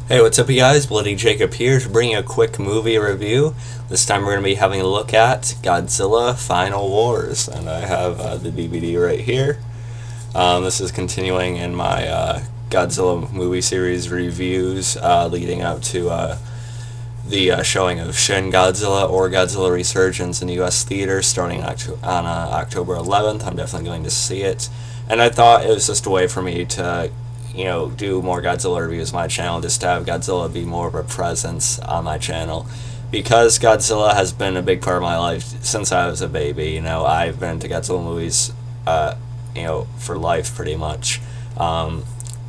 Hey, what's up, you guys? Bloody Jacob here to bring you a quick movie review. This time we're going to be having a look at Godzilla Final Wars, and I have the DVD right here. This is continuing in my Godzilla movie series reviews leading up to the showing of Shin Godzilla or Godzilla Resurgence in U.S. theaters starting on October 11th. I'm definitely going to see it. And I thought it was just a way for me to do more Godzilla reviews on my channel, just to have Godzilla be more of a presence on my channel. Because Godzilla has been a big part of my life since I was a baby. I've been to Godzilla movies, for life pretty much. I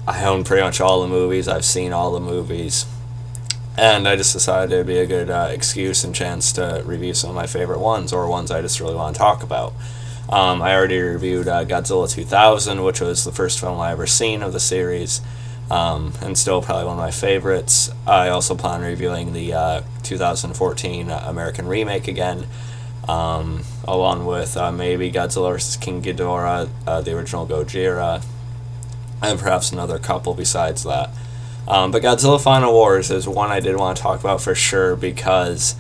own pretty much all the movies, I've seen all the movies. And I just decided it would be a good excuse and chance to review some of my favorite ones, or ones I just really want to talk about. I already reviewed Godzilla 2000, which was the first film I ever seen of the series, and still probably one of my favorites. I also plan on reviewing the 2014 American remake again, along with maybe Godzilla vs. King Ghidorah, the original Gojira, and perhaps another couple besides that. But Godzilla Final Wars is one I did want to talk about for sure, because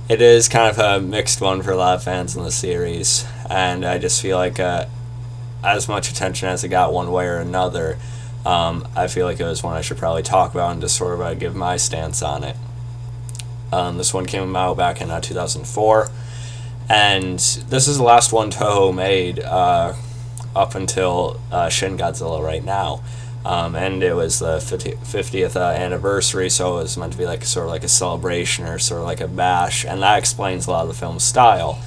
it is kind of a mixed one for a lot of fans in the series, and I just feel like as much attention as it got one way or another, I feel like it was one I should probably talk about and just sort of give my stance on it. This one came out back in 2004, and this is the last one Toho made up until Shin Godzilla right now. And it was the 50th anniversary, so it was meant to be sort of a celebration or sort of a bash, and that explains a lot of the film's style,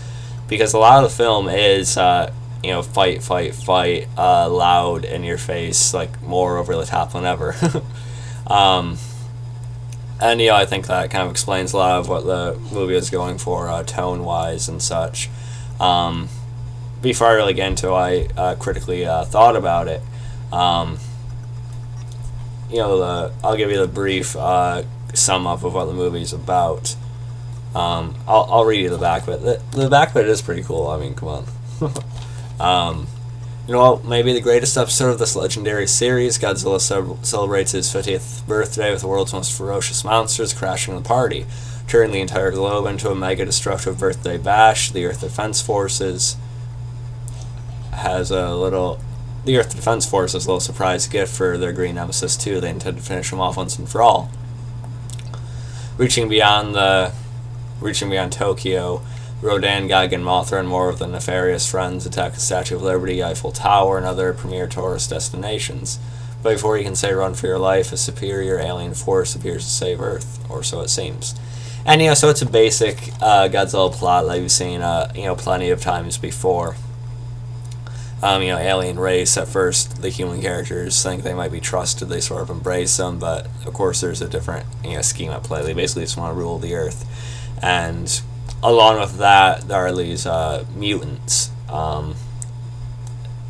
because a lot of the film is fight, fight, fight, loud in your face, more over the top than ever. And I think that kind of explains a lot of what the movie is going for tone wise and such. Before I really get into it, I critically thought about it. I'll give you the brief sum up of what the movie's about. I'll read you the back of it. The back of it is pretty cool. I mean, come on. Maybe the greatest episode of this legendary series, Godzilla celebrates his 50th birthday with the world's most ferocious monsters crashing the party, turning the entire globe into a mega destructive birthday bash. The Earth Defense Force has a little surprise gift for their green nemesis too. They intend to finish him off once and for all. Reaching beyond Tokyo, Rodan, Gigan, Mothra, and more of the nefarious friends attack the Statue of Liberty, Eiffel Tower, and other premier tourist destinations. But before you can say run for your life, a superior alien force appears to save Earth, or so it seems. And so it's a basic Godzilla plot that you've seen plenty of times before. Alien race. At first, the human characters think they might be trusted. They sort of embrace them, but of course, there's a different scheme at play. They basically just want to rule the Earth, and along with that, there are these mutants.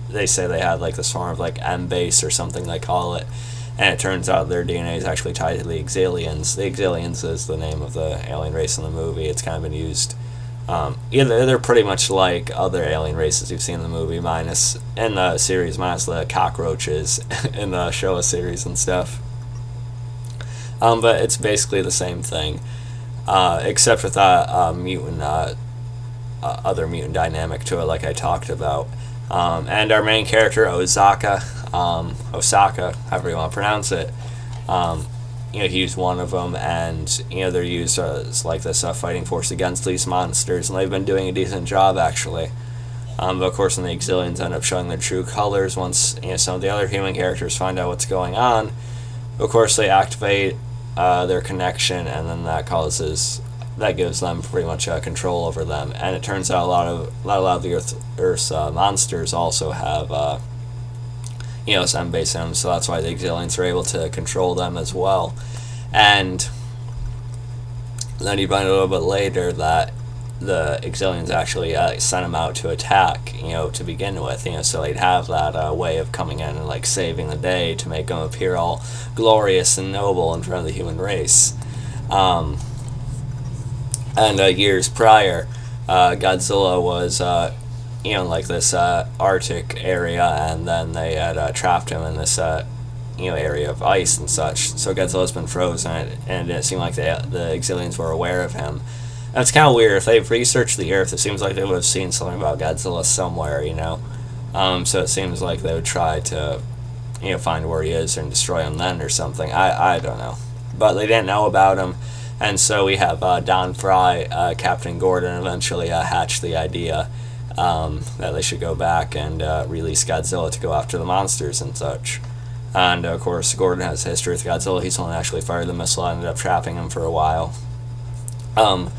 They say they had this form of M-base or something they call it, and it turns out their DNA is actually tied to the Exilians. The Exilians is the name of the alien race in the movie. It's kind of been used. They're pretty much like other alien races you've seen in the movie, minus the cockroaches in the Showa series and stuff. But it's basically the same thing, except with that other mutant dynamic to it, like I talked about. And our main character, Osaka, however you want to pronounce it, he's one of them, and they're used as this fighting force against these monsters, and they've been doing a decent job actually. But of course, when the Exilians end up showing their true colors, once some of the other human characters find out what's going on, of course they activate their connection, and then that gives them pretty much control over them. And it turns out a lot of the Earth's monsters also have some base in them, so that's why the Exilians are able to control them as well. And then you find a little bit later that the Exilians actually sent them out to attack, to begin with, so they'd have that way of coming in and saving the day to make them appear all glorious and noble in front of the human race. And years prior, Godzilla was this Arctic area, and then they had trapped him in this area of ice and such. So Godzilla's been frozen, and it seemed like the Exilians were aware of him. And it's kind of weird. If they've researched the Earth, it seems like they would have seen something about Godzilla somewhere, So it seems like they would try to, find where he is and destroy him then or something. I don't know. But they didn't know about him. And so we have Don Fry, Captain Gordon, eventually hatch the idea that they should go back and release Godzilla to go after the monsters and such. And of course, Gordon has a history with Godzilla. He's the one that actually fired the missile, ended up trapping him for a while. And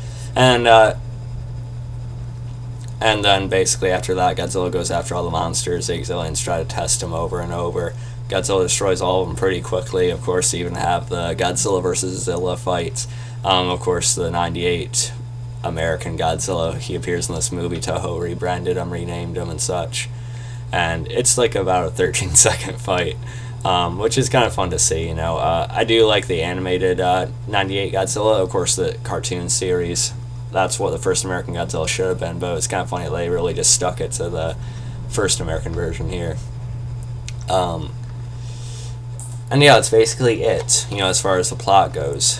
then basically after that, Godzilla goes after all the monsters. The Exilians try to test him over and over. Godzilla destroys all of them pretty quickly. Of course, you even have the Godzilla versus Zilla fight. Of course, the 98 American Godzilla, he appears in this movie. Toho rebranded him, renamed him, and such. And it's like about a 13-second fight, which is kind of fun to see, I do like the animated 98 Godzilla. Of course, the cartoon series, that's what the first American Godzilla should have been, but it's kind of funny they really just stuck it to the first American version here. And yeah, that's basically it, as far as the plot goes.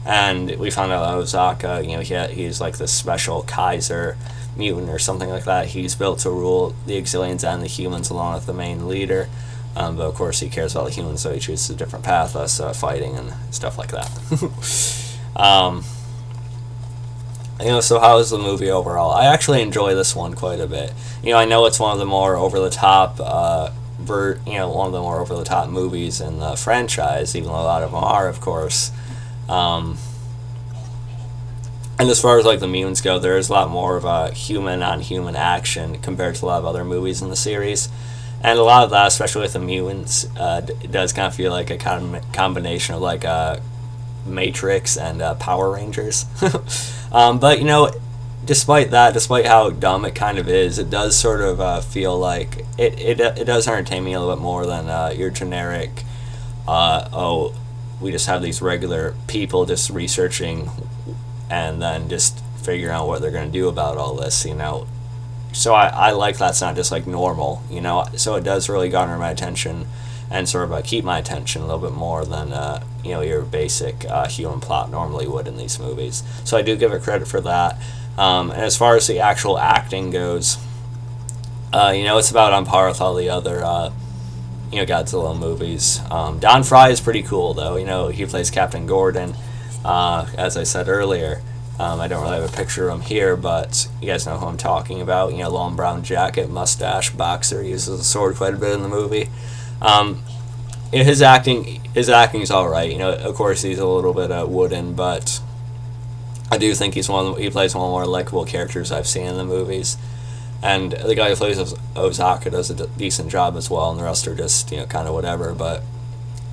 And we found out that Osaka, he's like this special Kaiser mutant or something like that. He's built to rule the Exilians and the humans along with the main leader. But of course he cares about the humans, so he chooses a different path, us fighting and stuff like that. So how is the movie overall? I actually enjoy this one quite a bit. I know it's one of the more over-the-top one of the more over-the-top movies in the franchise, even though a lot of them are, of course. And as far as like the mutants go, there is a lot more of a human-on-human action compared to a lot of other movies in the series. And a lot of that, especially with the mutants, it does kind of feel like a combination of like Matrix and Power Rangers. But despite that, despite how dumb it kind of is, it does sort of feel like it does entertain me a little bit more than your generic we just have these regular people just researching and then just figuring out what they're going to do about all this, So I like that's not just like normal, so it does really garner my attention and sort of keep my attention a little bit more than your basic human plot normally would in these movies. So I do give it credit for that. And as far as the actual acting goes, it's about on par with all the other Godzilla movies. Don Fry is pretty cool though. He plays Captain Gordon. As I said earlier, I don't really have a picture of him here, but you guys know who I'm talking about. Long brown jacket, mustache, boxer. He uses a sword quite a bit in the movie. His acting's all right. Of course he's a little bit wooden, but I do think he plays one of the more likable characters I've seen in the movies. And the guy who plays Osaka does a decent job as well, and the rest are just kind of whatever. But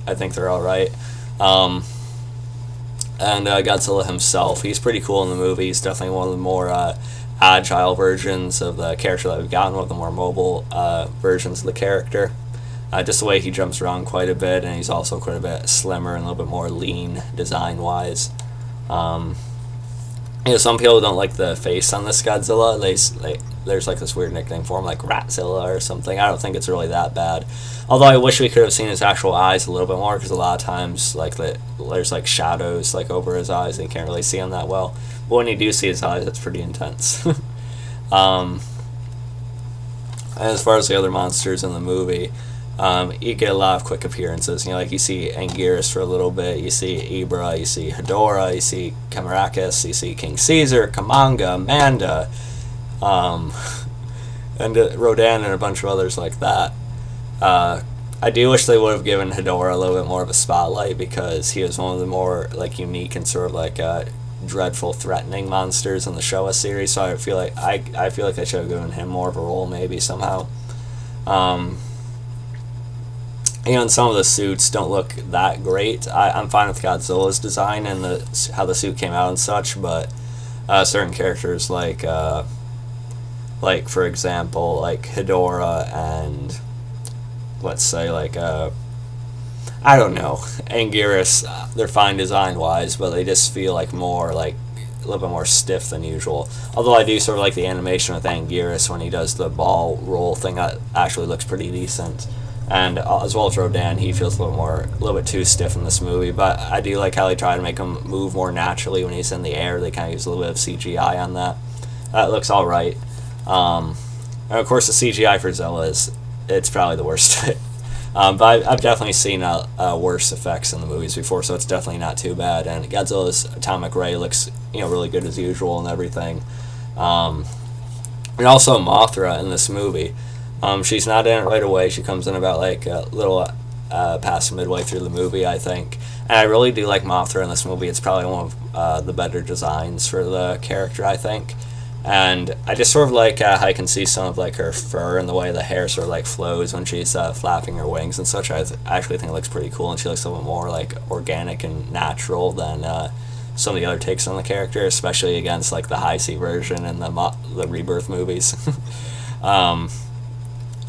I think they're all right. And Godzilla himself, he's pretty cool in the movie. He's definitely one of the more agile versions of the character that we've gotten, one of the more mobile versions of the character. Just the way he jumps around quite a bit, and he's also quite a bit slimmer and a little bit more lean design-wise. Some people don't like the face on this Godzilla. There's like this weird nickname for him, like Ratzilla or something. I don't think it's really that bad. Although I wish we could have seen his actual eyes a little bit more, because a lot of times there's like shadows like over his eyes, and you can't really see him that well. But when you do see his eyes, it's pretty intense. And as far as the other monsters in the movie, you get a lot of quick appearances. You see Anguirus for a little bit, you see Ibra, you see Hedorah, you see Kamarakis, you see King Caesar, Kamanga, Amanda, and Rodan, and a bunch of others like that. I do wish they would have given Hedorah a little bit more of a spotlight, because he was one of the more unique and sort of dreadful, threatening monsters in the Showa series. So I feel like I feel like they should have given him more of a role, maybe somehow. And some of the suits don't look that great. I'm fine with Godzilla's design and how the suit came out and such, but certain characters like for example, Hedorah and let's say I don't know, Anguirus, they're fine design-wise, but they just feel more a little bit more stiff than usual. Although I do sort of like the animation with Anguirus when he does the ball roll thing. That actually looks pretty decent. And as well as Rodan, he feels a little bit too stiff in this movie. But I do like how they try to make him move more naturally when he's in the air. They kind of use a little bit of CGI on that. That looks all right. And of course, the CGI for Zilla it's probably the worst. But I've definitely seen worse effects in the movies before, so it's definitely not too bad. And Godzilla's atomic ray looks really good as usual and everything. And also Mothra in this movie. She's not in it right away. She comes in about like a little past midway through the movie, I think. And I really do like Mothra in this movie. It's probably one of the better designs for the character, I think. And I just sort of like how I can see some of like her fur and the way the hair sort of like flows when she's flapping her wings and such. I actually think it looks pretty cool, and she looks a little bit more like organic and natural than some of the other takes on the character, especially against like the high C version and the Rebirth movies.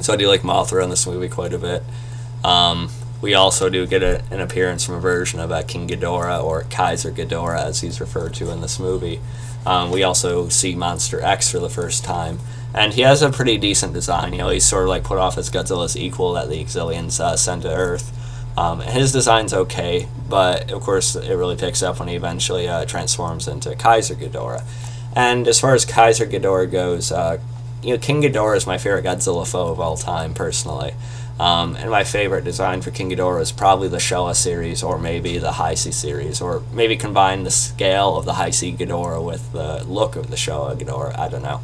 So I do like Mothra in this movie quite a bit. We also do get an appearance from a version of King Ghidorah, or Kaiser Ghidorah as he's referred to in this movie. We also see Monster X for the first time, and he has a pretty decent design. He's sort of like put off as Godzilla's equal that the Exilians send to Earth. His design's okay, but of course it really picks up when he eventually transforms into Kaiser Ghidorah. And as far as Kaiser Ghidorah goes, King Ghidorah is my favorite Godzilla foe of all time, personally. And my favorite design for King Ghidorah is probably the Showa series, or maybe the High C series, or maybe combine the scale of the High C Ghidorah with the look of the Showa Ghidorah. I don't know.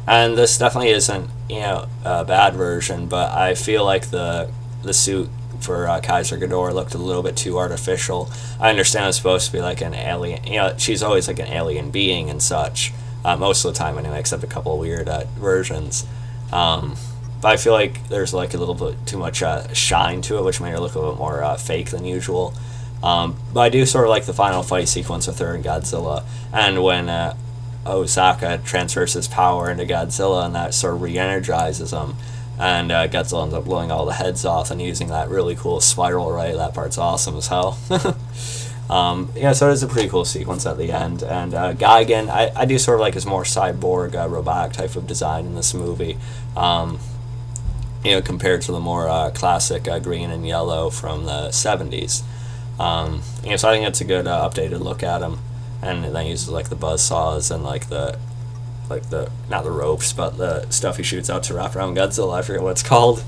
And this definitely isn't a bad version, but I feel like the suit for Kaiser Ghidorah looked a little bit too artificial. I understand it's supposed to be like an alien. She's always like an alien being and such, most of the time anyway, except a couple of weird versions. But I feel like there's like a little bit too much shine to it, which made her look a little bit more fake than usual. But I do sort of like the final fight sequence with her and Godzilla, and when Osaka transfers his power into Godzilla, and that sort of re-energizes him, and Godzilla ends up blowing all the heads off and using that really cool spiral ray. That part's awesome as hell. So it is a pretty cool sequence at the end. And Gigan, I do sort of like his more cyborg, robotic type of design in this movie. Compared to the more classic green and yellow from the 70s. So I think it's a good updated look at him. And then he uses like the buzz saws and like the not the ropes, but the stuff he shoots out to wrap around Godzilla. I forget what it's called.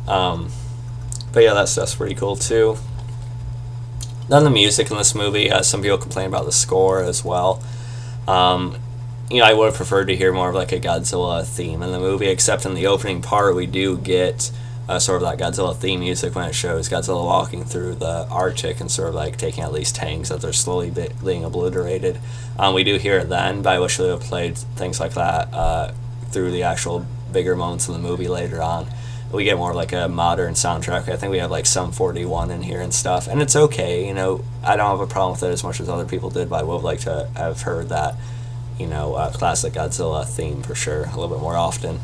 But yeah, that stuff's pretty cool too. Then the music in this movie, some people complain about the score as well. I would have preferred to hear more of like a Godzilla theme in the movie, except in the opening part we do get sort of that Godzilla theme music when it shows Godzilla walking through the Arctic and sort of like taking out these tanks as they're slowly being obliterated. We do hear it then, but I wish they would have played things like that through the actual bigger moments in the movie later on. We get more like a modern soundtrack. I think we have like Sum 41 in here and stuff, and it's okay. I don't have a problem with it as much as other people did, but I would have liked to have heard that classic Godzilla theme for sure a little bit more often.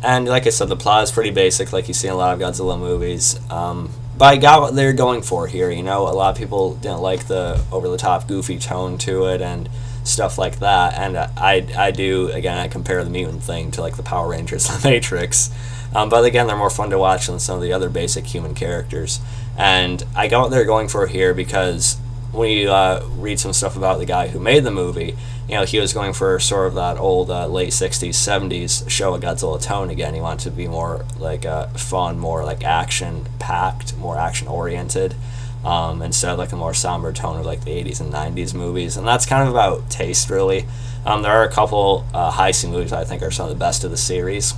And like I said, the plot is pretty basic, like you see in a lot of Godzilla movies. But I got what they're going for here. A lot of people didn't like the over-the-top, goofy tone to it and stuff like that. And I do, again, I compare the mutant thing to like the Power Rangers and the Matrix. But again, they're more fun to watch than some of the other basic human characters. And I got what they're going for here because when you read some stuff about the guy who made the movie, he was going for sort of that old late 60s, 70s Showa Godzilla tone again. He wanted to be more like fun, more like action-packed, more action-oriented, instead of like a more somber tone of like the 80s and 90s movies. And that's kind of about taste, really. There are a couple high C movies I think are some of the best of the series.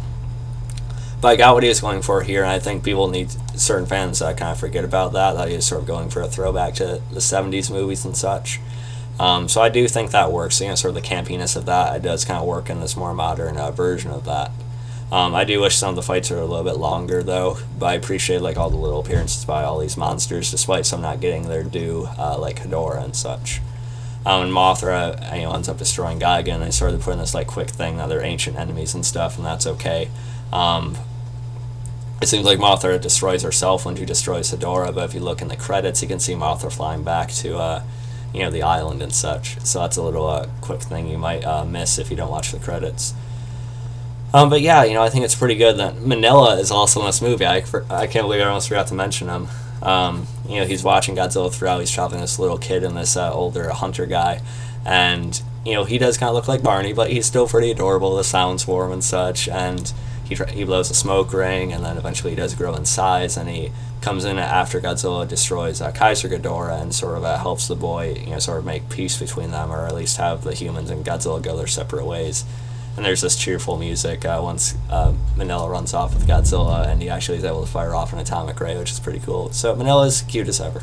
But I got what he was going for here, and I think certain fans kind of forget about that he was sort of going for a throwback to the 70s movies and such. So I do think that works. Sort of the campiness of that, it does kind of work in this more modern version of that. I do wish some of the fights were a little bit longer, though, but I appreciate like all the little appearances by all these monsters, despite some not getting their due, like Hedorah and such. And Mothra, ends up destroying Gigan, and they sort of put in this like quick thing that they're ancient enemies and stuff, and that's okay. It seems like Mothra destroys herself when she destroys Hedorah, but if you look in the credits, you can see Mothra flying back to the island and such. So that's a little quick thing you might miss if you don't watch the credits. But yeah, I think it's pretty good that Manila is also in this movie. I can't believe I almost forgot to mention him. He's watching Godzilla throughout. He's traveling this little kid and this older hunter guy, and he does kind of look like Barney, but he's still pretty adorable. The sounds for him and such, and he blows a smoke ring, and then eventually he does grow in size, and he comes in after Godzilla destroys Kaiser Ghidorah and sort of helps the boy, sort of make peace between them, or at least have the humans and Godzilla go their separate ways. And there's this cheerful music once Manila runs off with Godzilla, and he actually is able to fire off an atomic ray, which is pretty cool. So Manila's cute as ever.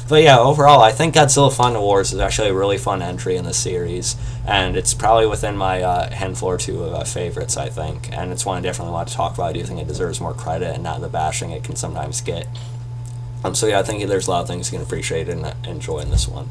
But yeah, overall, I think Godzilla Final Wars is actually a really fun entry in the series, and it's probably within my handful or two of favorites, I think. And it's one I definitely want to talk about. I do think it deserves more credit and not the bashing it can sometimes get. So yeah, I think there's a lot of things you can appreciate and enjoy in this one.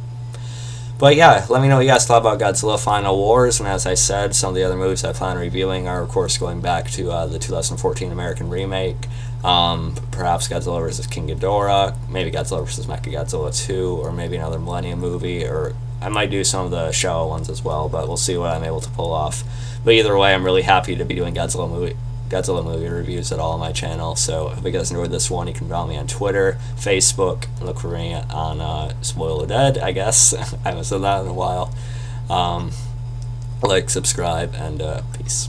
But yeah, let me know what you guys thought about Godzilla Final Wars, and as I said, some of the other movies I plan on reviewing are, of course, going back to the 2014 American remake, perhaps Godzilla vs. King Ghidorah, maybe Godzilla vs. Mechagodzilla 2, or maybe another Millennium movie, or I might do some of the Showa ones as well, but we'll see what I'm able to pull off. But either way, I'm really happy to be doing Godzilla movie reviews at all on my channel. So if you guys enjoyed this one, you can follow me on Twitter, Facebook, and look for me on Spoil the Dead, I guess. I haven't said that in a while. Like, subscribe, and peace.